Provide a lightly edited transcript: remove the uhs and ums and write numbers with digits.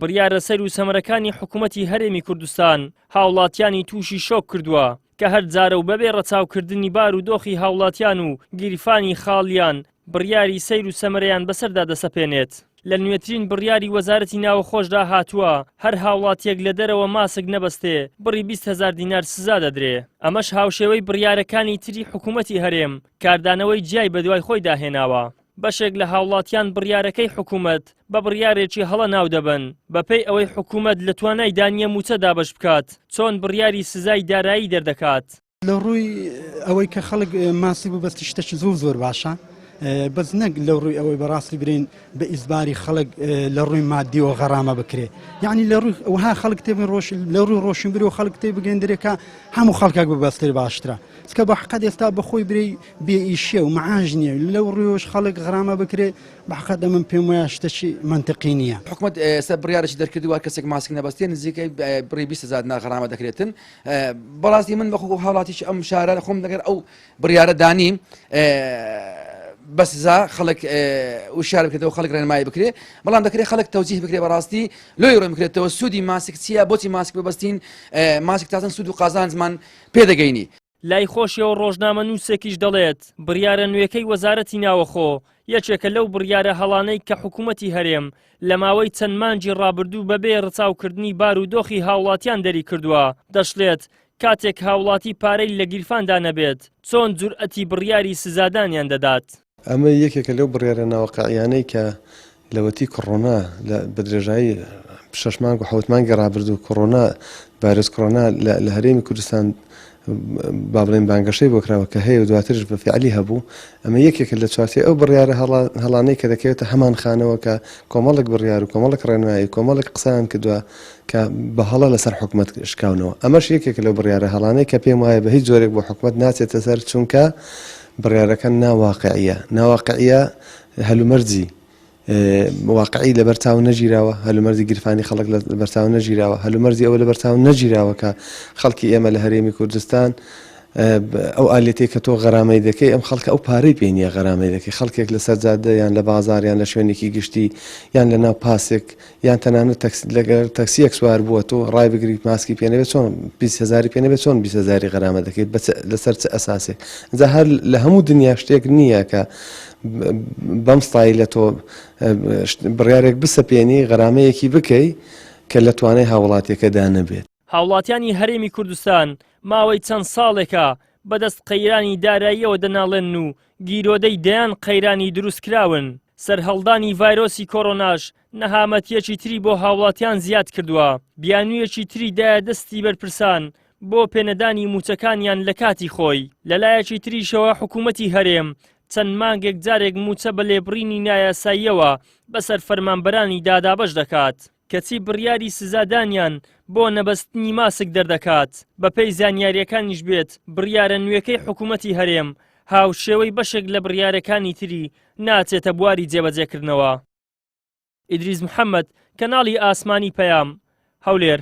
بڕیارە سەر و سەمەرەکانی حکوومەتی هەرێمی کوردستان هاوڵاتیانی تووشی شۆک کردووە کە هەر جارە و بەبێ ڕەچاوکردنی بار و دۆخی هاوڵاتیان و گیرفانی خاڵیان بڕیاری سەیر و سەمەرەیان بەسەردا دەسەپێنێت. لە نوێترین بڕیاری وەزارەتی ناوەخۆشدا هاتووە هەر هاوڵاتیەک لە دەرەوە ماسک نەبەستێ بڕی 20,000 دینار سزا دەدرێ. ئەمەش هاوشێوەی بڕیارەکانی تری حکوومەتی هەرێم کاردانەوەی جیای بەدوای خۆی داهێناوە. بەشێک لە هاوڵاتیان بڕیارەکەی حکوومەت بە بڕیارێکی هەڵە ناو دەبن بەپێی ئەوەی حکوومەت لە توانای دانیە موچە دابش بکات چۆن بڕیاری سزای دارایی دەردەکات. لە ڕووی ئەوەی کە خەڵک ماسی ببەستی شتێکی زۆر باشە بەس نەک لە ڕووی ئەوەی بەڕاستی برین بە ئیزباری خەڵک لە ڕووی مادیەوە غەرامە بکرێ یعنی لە ڕووی ئەوها خەڵک تێبن لە ڕووی ڕۆشنبیری و خەڵک تێ بگەندرێکە هەموو خەڵکێک ببەستێ باشترە چکە بە حقەت ئێستا بەخۆی برێ بێئیشیە و مەعاژ نییە لەو ڕوویەوەش خەڵک غەرامە بکرێ بە حقەت من پێم وایە شتێکی منطقی نییە. حکوومەت ئێستا بڕیارێکی دەرکردووە کەسێک ماسک نەبەستێ نزیکەی بڕی 20,000 دینار غەرامە دەکرێتن. بەڕاستی من بەخۆ هاوڵاتیی ئەم شارە خۆم دەگەر ئەو بڕیارە دانیم بەسزا خەڵک وشار بکرێتەوە خەڵک ڕێنمایی بکرێ بەڵام دەکرێت خەڵک تەوجیه بکرێ بەڕاستی لۆی ڕۆی بکرێتەوە سوودی ماسک چییە بۆچی ماسک ببەستین ماسک تازن سوود و قازان زمان پێدەگەینی. لای خۆشیەوە ڕۆژنامە نووسێکیش دەڵێت بڕیارە نوێکەی وەزارەتی ناوەخۆ یەکێکە لەو بڕیارە هەڵانەی کە حکوومەتی هەرێم لە ماوەی چەند مانجی ڕابردوو بەبێ ڕەچاوکردنی بار و دۆخی هاوڵاتیان دەری کردووە دەشڵێت کاتێک هاوڵاتی پارەی لە گیرفاندا نەبێت چۆن جورئەتی بڕیاری سزادانیان دەدات. ئەمە یەکێکە لەو بڕیارە ناوەقعیانەی کە لەوەتی کۆڕۆنا بە درێژایی 6 مانگ و 7 مانگی ڕابردوو کۆڕۆنا ڤایرۆس کۆڕۆنا لە هەرێمی کوردستان با بڵێن بانگەشەی بۆ کراوە کە هەیە و دواترش بە فعلی هەبوو ئەمە یەکێکە لە چوارچێ ئەو بڕیارە هەڵانەی کە دەکەوێتە هەمان خانەوە کە کۆمەڵێک بڕیار و کۆمەڵێک ڕێنمایی کۆمەڵێک قسەیان کردووە کە بە هەڵە لەسەر حکوومەت شکاونەوە ئەمەش یەکێک لەو بڕیارە هەڵانەی کە پێم وایە بە هیچ جۆرێک بۆ حکوومەت ناچێتە سەر چونکە بڕیارەکە ناواقعیە هەلومەرجی واقعی لە بەرچاو نەگیراوە هەلومەرجی گیرفانی خەڵک لە بەرچاو نەگیراوە هەلومەرجی ئەوە لە بەرچاو نەگیراوە کە خەڵکی ئێمە لە هەرێمی کوردستان ئەو ئالێتەی کە تۆ غەرامەی دەکەی ئەم خەڵکە ئەو پارەی پێ نییە غەرامەی دەکەی خەڵکێک لە سەرجادە یان لە بازار یان لە شوێنێکی گشتی یان لە ناو پاسێک یان تەنانەت لەگەر تەکسیەک سوار بووە تۆ ڕای بگریت ماسکی پێنەبێت چۆن 20,000 پێنەبێت چۆن 20,000 غەرامە دەکەیت لەسەر چ ئەساسێک جا هەر لە هەموو دنیا شتێک نییە کە بەم ستایلە تۆ بڕیارێک بسەپێنی غەرامەیەکی بکەی کە لە توانای هاوڵاتیەکەدا نەبێت. هاوڵاتیانی هەرێمی کوردستان ماوەی چەند ساڵێکە بەدەست قەیرانی داراییەوە دەناڵێن و گیرۆدەی دەیان قەیرانی دروست کراون. سەرهەڵدانی ڤایرۆسی کۆڕۆناش نەهامەتیەکی تری بۆ هاوڵاتیان زیاد کردووە بیانوویەکی تری دایە دەستی بەرپرسان بۆ پێنەدانی موچەکانیان لە کاتی خۆی. لەلایەکی تریشەوە حکوومەتی هەرێم چەند مانگێک جارێک موچە بە لێبڕینی نایاساییەوە بەسەر فەرمانبەرانی دادابەش دەکات کەچی بڕیاری سزادانیان بۆ نەبەستنی ماسک دەردەکات بەپێی زانیاریەکانیش بێت بڕیارە نوێکەی حکوومەتی هەرێم هاوشێوەی بەشێک لە بڕیارەکانی تری ناچێتە بواری جێبەجێکردنەوە. ئیدریس محەممەد کەناڵی ئاسمانی پەیام هەولێر.